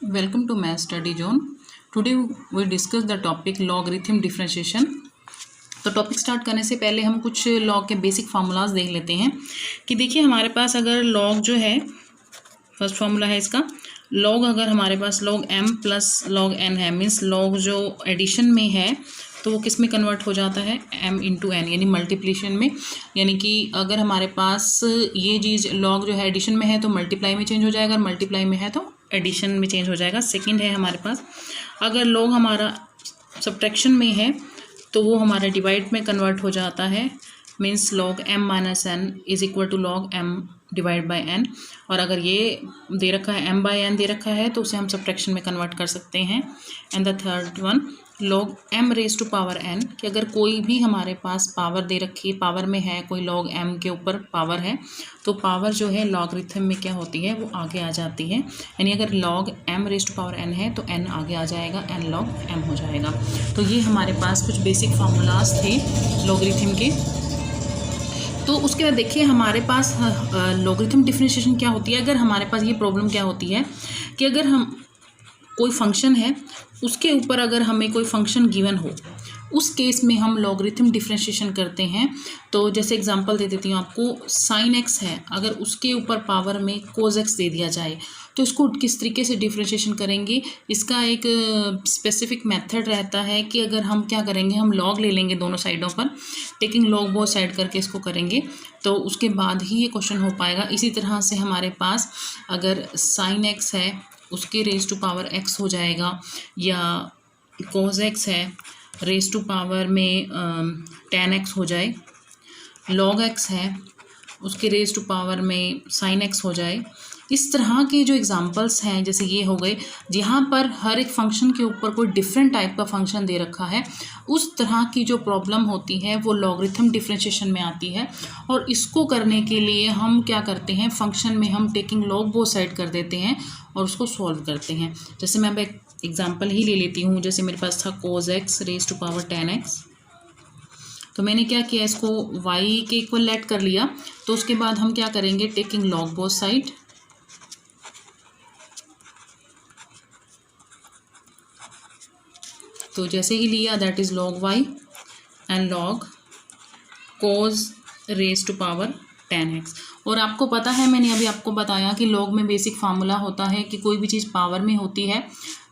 Welcome to Math Study Zone. Today we discuss the topic logarithm differentiation. तो topic start करने से पहले हम कुछ लॉग के बेसिक फार्मूलाज देख लेते हैं कि देखिए हमारे पास अगर लॉग जो है फर्स्ट फार्मूला है इसका लॉग, अगर हमारे पास log m plus log n है, मीन्स लॉग जो एडिशन में है तो वो किस में कन्वर्ट हो जाता है m इंटू n, यानी मल्टीप्लिकेशन में। यानी कि अगर हमारे पास ये चीज़ लॉग जो है एडिशन में है तो मल्टीप्लाई में चेंज हो जाएगा, और मल्टीप्लाई में है तो एडिशन में चेंज हो जाएगा। सेकंड है हमारे पास अगर लॉग हमारा सब्ट्रैक्शन में है तो वो हमारा डिवाइड में कन्वर्ट हो जाता है, means log m minus n is equal to log m divide by n। और अगर ये दे रखा है m बाई n दे रखा है तो उसे हम सब्ट्रैक्शन में कन्वर्ट कर सकते हैं। And the third one log m raise to power n, कि अगर कोई भी हमारे पास पावर दे रखी है, पावर में है कोई लॉग m के ऊपर पावर है तो पावर जो है लॉगरिथम में क्या होती है वो आगे आ जाती है। यानी अगर log m raise to power n है तो n आगे आ जाएगा, n लॉग m हो जाएगा। तो ये हमारे पास कुछ बेसिक फार्मूलाज थे लॉगरिथम के। तो उसके बाद देखिए हमारे पास लॉगरिथम डिफरेंशिएशन क्या होती है। अगर हमारे पास ये प्रॉब्लम क्या होती है कि अगर हम कोई फंक्शन है उसके ऊपर अगर हमें कोई फंक्शन गिवन हो, उस केस में हम लॉगरिथम डिफरेंशिएशन करते हैं। तो जैसे एग्जांपल दे देती हूँ आपको, साइन एक्स है, अगर उसके ऊपर पावर में कोज एक्स दे दिया जाए तो इसको किस तरीके से डिफरेंशिएशन करेंगे। इसका एक स्पेसिफिक मेथड रहता है कि अगर हम क्या करेंगे, हम लॉग ले लेंगे दोनों साइडों पर, टेकिंग लॉग बोथ साइड करके इसको करेंगे तो उसके बाद ही ये क्वेश्चन हो पाएगा। इसी तरह से हमारे पास अगर साइन एक्स है उसके रेज टू पावर एक्स हो जाएगा, या कोज एक्स है रेज टू पावर में टेन एक्स हो जाए, लॉग एक्स है उसके रेज टू पावर में साइन एक्स हो जाए। इस तरह के जो एग्जांपल्स हैं जैसे ये हो गए, जहाँ पर हर एक फंक्शन के ऊपर कोई डिफरेंट टाइप का फंक्शन दे रखा है, उस तरह की जो प्रॉब्लम होती है वो लॉगरिथम डिफरेंशिएशन में आती है। और इसको करने के लिए हम क्या करते हैं, फंक्शन में हम टेकिंग लॉग बोथ साइड कर देते हैं और उसको सॉल्व करते हैं। जैसे मैं अब एक एग्जाम्पल ही ले लेती हूँ, जैसे मेरे पास था cos x raise to power ten x, तो मैंने क्या किया, इसको y के इक्वल लेट कर लिया। तो उसके बाद हम क्या करेंगे, टेकिंग लॉग बोथ साइड, तो जैसे ही लिया that is log y and log cos raise to power ten x. और आपको पता है मैंने अभी आपको बताया कि लॉग में बेसिक फार्मूला होता है कि कोई भी चीज़ पावर में होती है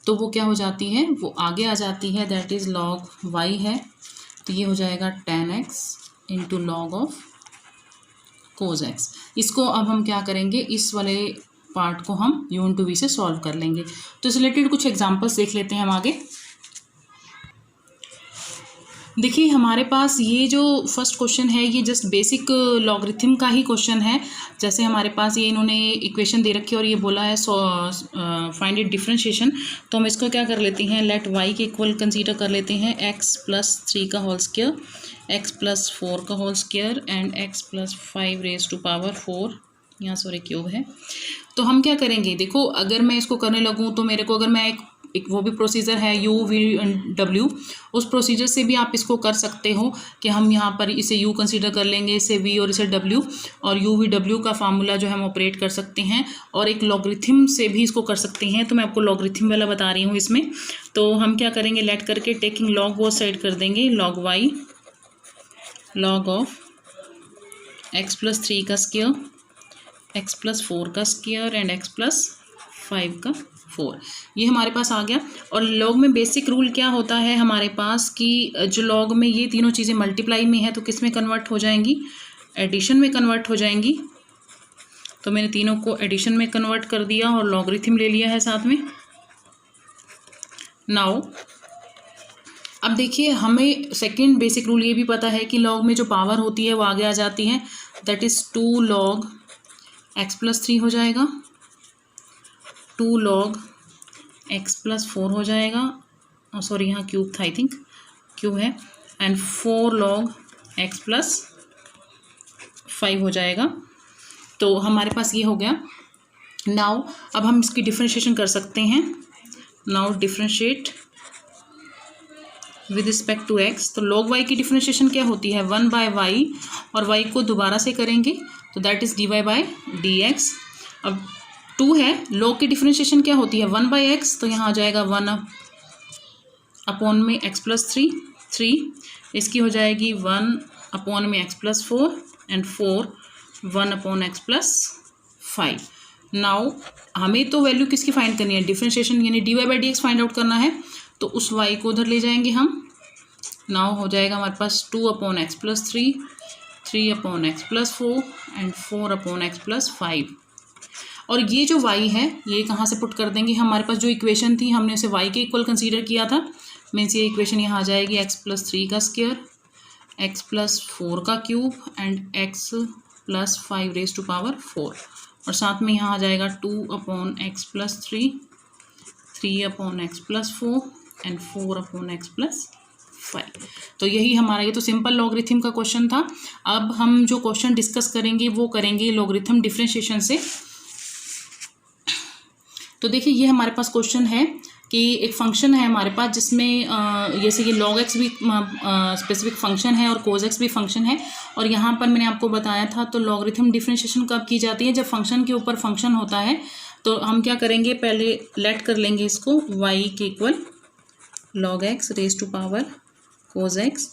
तो वो क्या हो जाती है, वो आगे आ जाती है, दैट इज़ लॉग y है तो ये हो जाएगा ten x into log of cos x. इसको अब हम क्या करेंगे, इस वाले पार्ट को हम u इंटू वी से सॉल्व कर लेंगे। तो इस रिलेटेड कुछ एग्जांपल्स देख लेते हैं हम आगे। देखिए हमारे पास ये जो फर्स्ट क्वेश्चन है ये जस्ट बेसिक लॉगरिथम का ही क्वेश्चन है। जैसे हमारे पास ये इन्होंने इक्वेशन दे रखी है और ये बोला है फाइंड इट डिफरेंशिएशन, तो हम इसको क्या कर लेते हैं, लेट y के इक्वल कंसीडर कर लेते हैं x प्लस 3 का होल स्क्वायर, x प्लस 4 का whole square and x plus 5 raise to power 4, यहाँ सॉरी क्यूब है। तो हम क्या करेंगे, देखो अगर मैं इसको करने लगूँ तो मेरे को, अगर मैं एक वो भी प्रोसीजर है u v w, उस प्रोसीजर से भी आप इसको कर सकते हो कि हम यहाँ पर इसे u कंसीडर कर लेंगे, इसे v और इसे w, और u v w का फार्मूला जो है हम ऑपरेट कर सकते हैं, और एक लॉगरिथम से भी इसको कर सकते हैं। तो मैं आपको लॉगरिथम वाला बता रही हूँ इसमें। तो हम क्या करेंगे, लेट करके टेकिंग लॉग बोथ साइड कर देंगे, log y log of x plus 3 का स्क्वायर, x प्लस 4 का स्क्वायर एंड x प्लस 5 का 4, ये हमारे पास आ गया। और लॉग में बेसिक रूल क्या होता है हमारे पास कि जो लॉग में ये तीनों चीज़ें मल्टीप्लाई में है तो किस में कन्वर्ट हो जाएंगी, एडिशन में कन्वर्ट हो जाएंगी। तो मैंने तीनों को एडिशन में कन्वर्ट कर दिया और लॉगरिथम ले लिया है साथ में। नाउ अब देखिए हमें सेकंड बेसिक रूल ये भी पता है कि लॉग में जो पावर होती है वो आगे आ जाती है, that is 2 log x plus 3 हो जाएगा, 2 लॉग x प्लस 4 हो जाएगा, सॉरी यहाँ क्यूब था, आई थिंक क्यूब है, एंड 4 लॉग x प्लस 5 हो जाएगा। तो हमारे पास ये हो गया। नाउ अब हम इसकी डिफरेंशिएशन कर सकते हैं। Now differentiate with respect to x, तो log y की डिफरेंशिएशन क्या होती है, 1 बाय y, और y को दोबारा से करेंगे तो that is dy by dx। अब 2 है, log की डिफ्रेंशिएशन क्या होती है 1/x, तो यहाँ आ जाएगा 1 अपॉन में x प्लस 3, इसकी हो जाएगी 1 अपॉन में x plus 4 and 4 1 upon x plus 5। Now हमें तो वैल्यू किसकी फाइंड करनी है, डिफ्रेंशिएशन यानी dy/dx फाइंड आउट करना है, तो उस y को उधर ले जाएंगे हम। नाउ हो जाएगा हमारे पास 2 upon x plus 3 upon x plus 4 and 4 upon x plus 5। और ये जो y है ये कहाँ से पुट कर देंगे, हमारे पास जो इक्वेशन थी हमने उसे y के इक्वल कंसीडर किया था, मीन्स ये इक्वेशन यहाँ आ जाएगी x प्लस 3 का स्क्वायर, x प्लस 4 का cube and x plus 5 raise to power 4, और साथ में यहाँ आ जाएगा 2 upon x plus 3 upon x plus 4 and 4 upon x plus 5। तो यही हमारा, ये तो सिंपल लॉगरिथम का क्वेश्चन था। अब हम जो क्वेश्चन डिस्कस करेंगे वो करेंगे लॉगरिथम डिफरेंशिएशन से। तो देखिए ये हमारे पास क्वेश्चन है कि एक फंक्शन है हमारे पास जिसमें जैसे कि log x भी स्पेसिफिक फंक्शन है और cos x भी फंक्शन है, और यहाँ पर मैंने आपको बताया था तो लॉगरिथम डिफरेंशिएशन कब की जाती है, जब फंक्शन के ऊपर फंक्शन होता है। तो हम क्या करेंगे, पहले लेट कर लेंगे इसको y के equal log x raise to power cos x।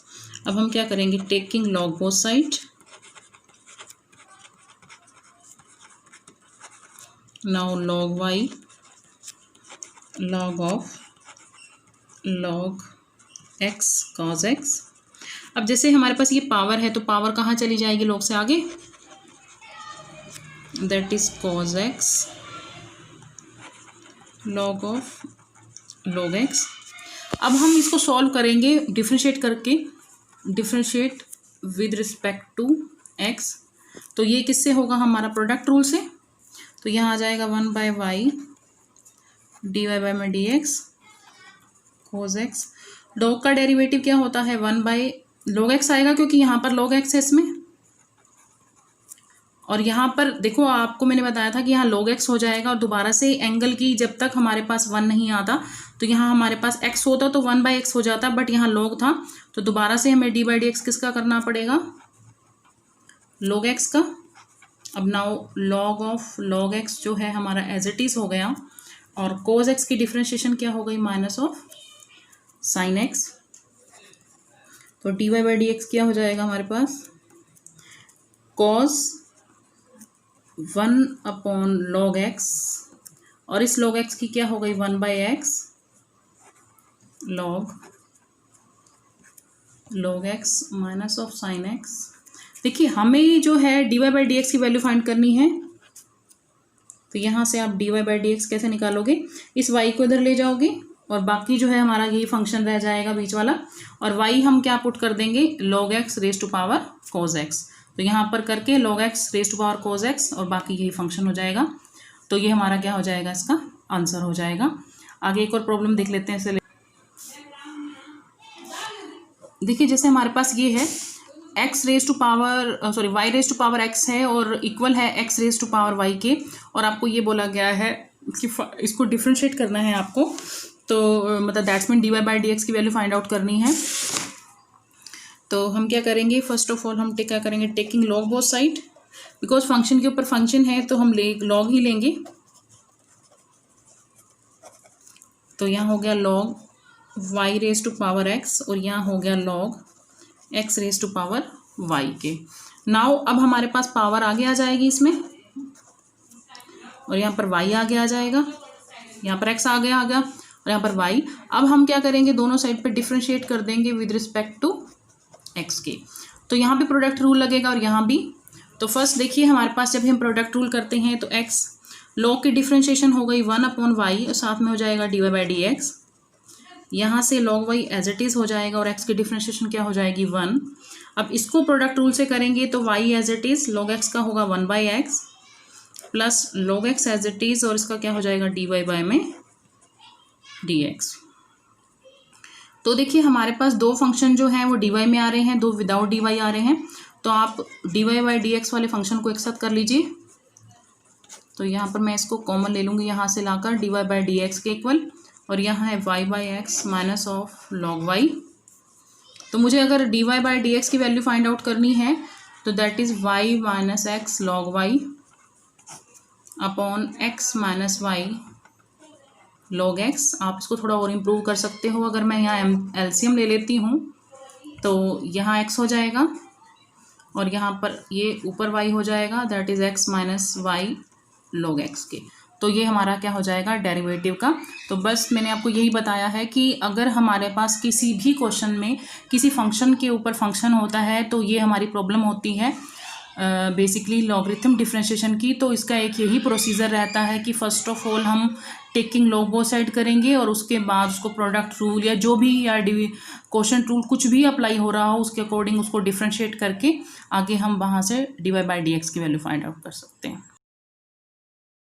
अब हम क्या करेंगे, taking log both side, now log y log of log x cos x। अब जैसे हमारे पास ये पावर है तो पावर कहाँ चली जाएगी log से आगे, that is cos x log of log x। अब हम इसको सॉल्व करेंगे डिफ्रेंशिएट करके, differentiate with respect to x। तो ये किससे होगा, हमारा प्रोडक्ट रूल से। तो यहाँ आ जाएगा 1/y dy/dx cos x। log का डेरिवेटिव क्या होता है 1/log x आएगा, क्योंकि यहाँ पर log x है इसमें, और यहाँ पर देखो आपको मैंने बताया था कि यहाँ log x हो जाएगा, और दोबारा से एंगल की जब तक हमारे पास 1 नहीं आता तो यहाँ हमारे पास x होता तो 1/x हो जाता, बट यहाँ log था तो दोबारा से हमें d/dx किसका करना पड़ेगा, log x का। अब now log of log x जो है हमारा एज इट इज हो गया, और cos x की डिफ्रेंशिएशन क्या हो गई, माइनस ऑफ sin x। तो dy/dx क्या हो जाएगा हमारे पास, cos 1 अपॉन log x, और इस log x की क्या हो गई 1/x log x minus of sin x। देखिए हमें जो है dy/dx की वैल्यू फाइंड करनी है, तो यहाँ से आप dy/dx कैसे निकालोगे, इस y को इधर ले जाओगे और बाकी जो है हमारा यही फंक्शन रह जाएगा बीच वाला, और y हम क्या पुट कर देंगे log x raise to power cos x। तो यहाँ पर करके log x raise to power cos x और बाकी यही फंक्शन हो जाएगा। तो ये हमारा क्या हो जाएगा, इसका आंसर हो जाएगा। आगे एक और प्रॉब्लम देख लेते हैं। इसे देखिए जैसे हमारे पास ये है x raise to power y raise to power x है और इक्वल है x raise to power y के, और आपको ये बोला गया है कि इसको डिफ्रेंशिएट करना है आपको, तो मतलब दैट्स मीन dy/dx की वैल्यू फाइंड आउट करनी है। तो हम क्या करेंगे, फर्स्ट ऑफ ऑल हम क्या करेंगे, taking log both side, because function के ऊपर फंक्शन है तो हम log ही लेंगे। तो यहाँ हो गया log y raise to power x और यहाँ हो गया log x raise to power y के। नाउ अब हमारे पास पावर आगे आ जाएगी इसमें, और यहाँ पर y आगे आ जाएगा, यहाँ पर x आगे आ गया और यहाँ पर y। अब हम क्या करेंगे, दोनों साइड पे डिफ्रेंशिएट कर देंगे विद रिस्पेक्ट टू x के। तो यहाँ पे प्रोडक्ट रूल लगेगा और यहाँ भी। तो फर्स्ट देखिए हमारे पास जब हम प्रोडक्ट रूल करते हैं तो x log की डिफ्रेंशिएशन हो गई 1 अपॉन y और साथ में हो जाएगा dy/dx। यहाँ से log y as it is हो जाएगा और x की डिफ्रेंशिएशन क्या हो जाएगी 1। अब इसको प्रोडक्ट रूल से करेंगे तो y as it is log x का होगा 1/x plus log x as it is, और इसका क्या हो जाएगा dy में dx। तो देखिए हमारे पास दो फंक्शन जो हैं वो dy में आ रहे हैं, दो विदाउट dy आ रहे हैं। तो आप dy/dx वाले फंक्शन को एक साथ कर लीजिए। तो यहाँ पर मैं इसको कॉमन ले लूँगी, यहाँ से लाकर dy/dx के इक्वल, और यहाँ है y/x minus of log y। तो मुझे अगर dy/dx की वैल्यू फाइंड आउट करनी है तो that is y minus x log y upon x minus y log x। आप इसको थोड़ा और इम्प्रूव कर सकते हो। अगर मैं यहाँ एलसीएम ले लेती हूँ तो यहाँ x हो जाएगा और यहाँ पर ये ऊपर y हो जाएगा, that is x minus y log x के। तो ये हमारा क्या हो जाएगा, डेरिवेटिव का। तो बस मैंने आपको यही बताया है कि अगर हमारे पास किसी भी क्वेश्चन में किसी फंक्शन के ऊपर फंक्शन होता है तो ये हमारी प्रॉब्लम होती है बेसिकली लॉगरिथम डिफरेंशिएशन की। तो इसका एक यही प्रोसीजर रहता है कि फर्स्ट ऑफ ऑल हम टेकिंग लॉग बोथ साइड करेंगे और उसके बाद उसको प्रोडक्ट रूल या जो भी या क्वोशंट रूल कुछ भी अप्लाई हो रहा हो उसके अकॉर्डिंग उसको डिफरेंशिएट करके आगे हम वहाँ से dy/dx की वैल्यू फाइंड आउट कर सकते हैं।